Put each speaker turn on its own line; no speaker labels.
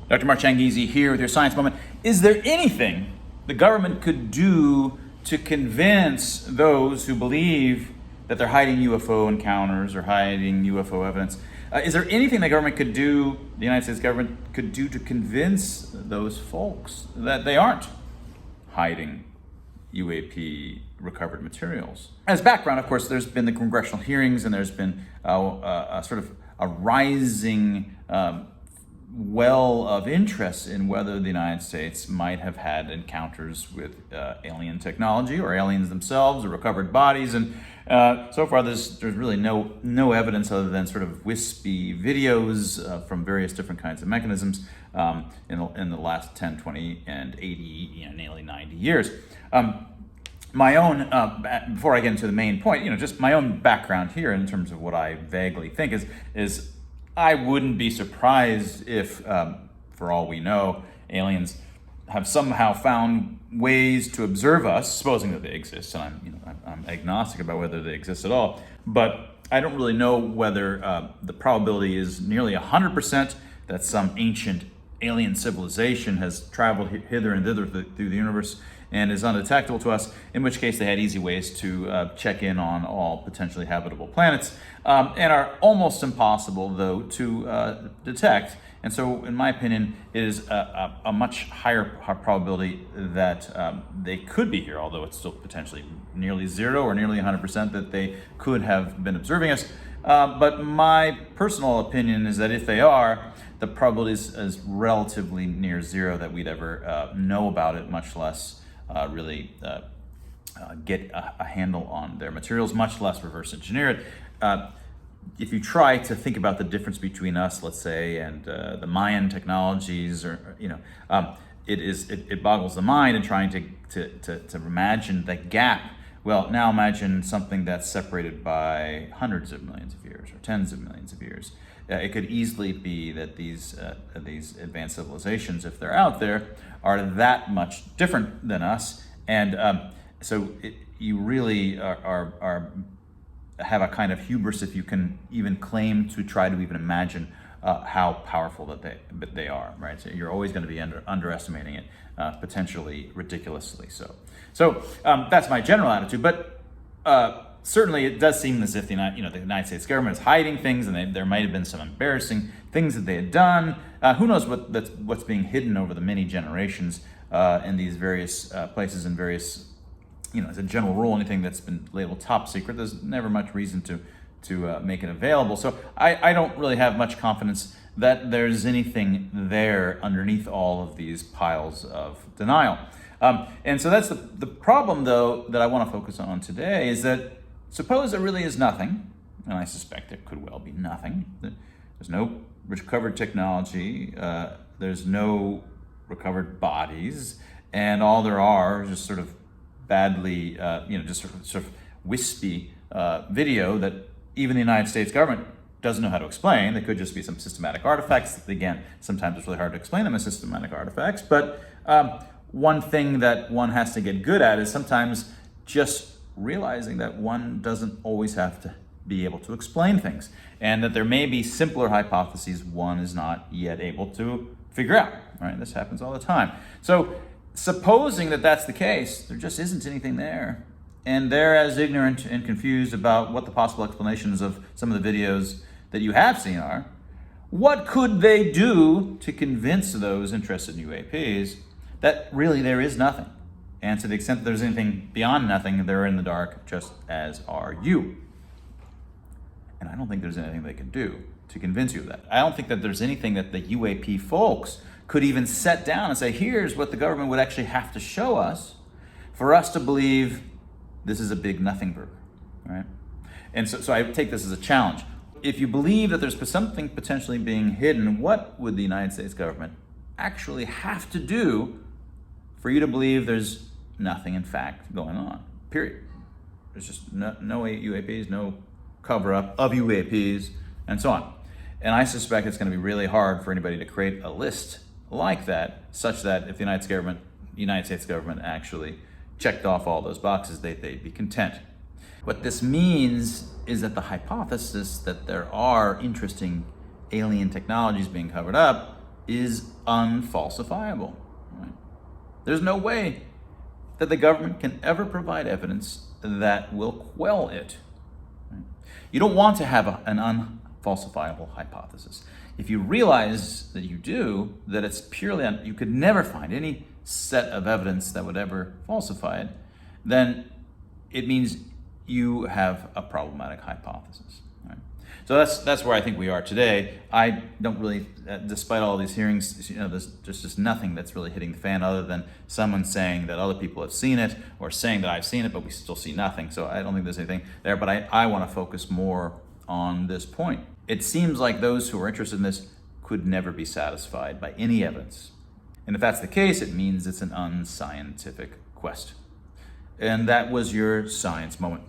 Dr. Marchangese here with your Science Moment. Is there anything the government could do to convince those who believe that they're hiding UFO encounters or hiding UFO evidence? Is there anything the government could do, the United States government could do to convince those folks that they aren't hiding UAP recovered materials? As background, of course, there's been the congressional hearings, and there's been sort of a rising well of interest in whether the United States might have had encounters with alien technology or aliens themselves or recovered bodies. And so far there's really no evidence other than sort of wispy videos from various different kinds of mechanisms in the last 10, 20, and 80, nearly 90 years. My own, before I get into the main point, just my own background here in terms of what I vaguely think is I wouldn't be surprised if, for all we know, aliens have somehow found ways to observe us, supposing that they exist. And I'm agnostic about whether they exist at all. But I don't really know whether the probability is nearly 100% that some ancient alien civilization has traveled hither and thither through the universe and is undetectable to us, in which case they had easy ways to check in on all potentially habitable planets, and are almost impossible, though, to detect. And so, in my opinion, it is a much higher probability that they could be here, although it's still potentially nearly zero or nearly 100% that they could have been observing us. But my personal opinion is that if they are, the probability is relatively near zero that we'd ever know about it, much less really get a handle on their materials, much less reverse engineer it. If you try to think about the difference between us, let's say, and the Mayan technologies, it boggles the mind in trying to imagine the gap. Well, now imagine something that's separated by hundreds of millions of years or tens of millions of years. It could easily be that these advanced civilizations, if they're out there, are that much different than us, and you really have a kind of hubris if you can even claim to try to even imagine how powerful that they are, right? So you're always going to be underestimating it, potentially ridiculously so. So that's my general attitude, but certainly it does seem as if the United States government is hiding things, and there might have been some embarrassing things that they had done. Who knows what's being hidden over the many generations in these various places and various, as a general rule, anything that's been labeled top secret, there's never much reason to make it available. So I don't really have much confidence that there's anything there underneath all of these piles of denial. And so that's the problem, though, that I want to focus on today, is that suppose there really is nothing, and I suspect there could well be nothing. There's no recovered technology, there's no recovered bodies, and all there are is just sort of badly, just sort of wispy video that even the United States government doesn't know how to explain. They could just be some systematic artifacts. Again, sometimes it's really hard to explain them as systematic artifacts, but one thing that one has to get good at is sometimes just realizing that one doesn't always have to be able to explain things, and that there may be simpler hypotheses one is not yet able to figure out, right? This happens all the time. So supposing that that's the case, there just isn't anything there, and they're as ignorant and confused about what the possible explanations of some of the videos that you have seen are, what could they do to convince those interested in UAPs that really there is nothing? And to the extent that there's anything beyond nothing, they're in the dark, just as are you. And I don't think there's anything they can do to convince you of that. I don't think that there's anything that the UAP folks could even set down and say, here's what the government would actually have to show us for us to believe this is a big nothing burger, right? And so I take this as a challenge. If you believe that there's something potentially being hidden, what would the United States government actually have to do for you to believe there's nothing in fact going on, period? There's just no UAPs, no cover-up of UAPs, and so on. And I suspect it's going to be really hard for anybody to create a list like that, such that if the United States government actually checked off all those boxes, they'd be content. What this means is that the hypothesis that there are interesting alien technologies being covered up is unfalsifiable. Right? There's no way that the government can ever provide evidence that will quell it. Right? You don't want to have an unfalsifiable hypothesis. If you realize that you do, that it's purely, you could never find any set of evidence that would ever falsify it, then it means you have a problematic hypothesis. Right? So that's where I think we are today. I don't really, despite all these hearings, there's just nothing that's really hitting the fan other than someone saying that other people have seen it or saying that I've seen it, but we still see nothing. So I don't think there's anything there, but I want to focus more on this point. It seems like those who are interested in this could never be satisfied by any evidence. And if that's the case, it means it's an unscientific quest. And that was your science moment.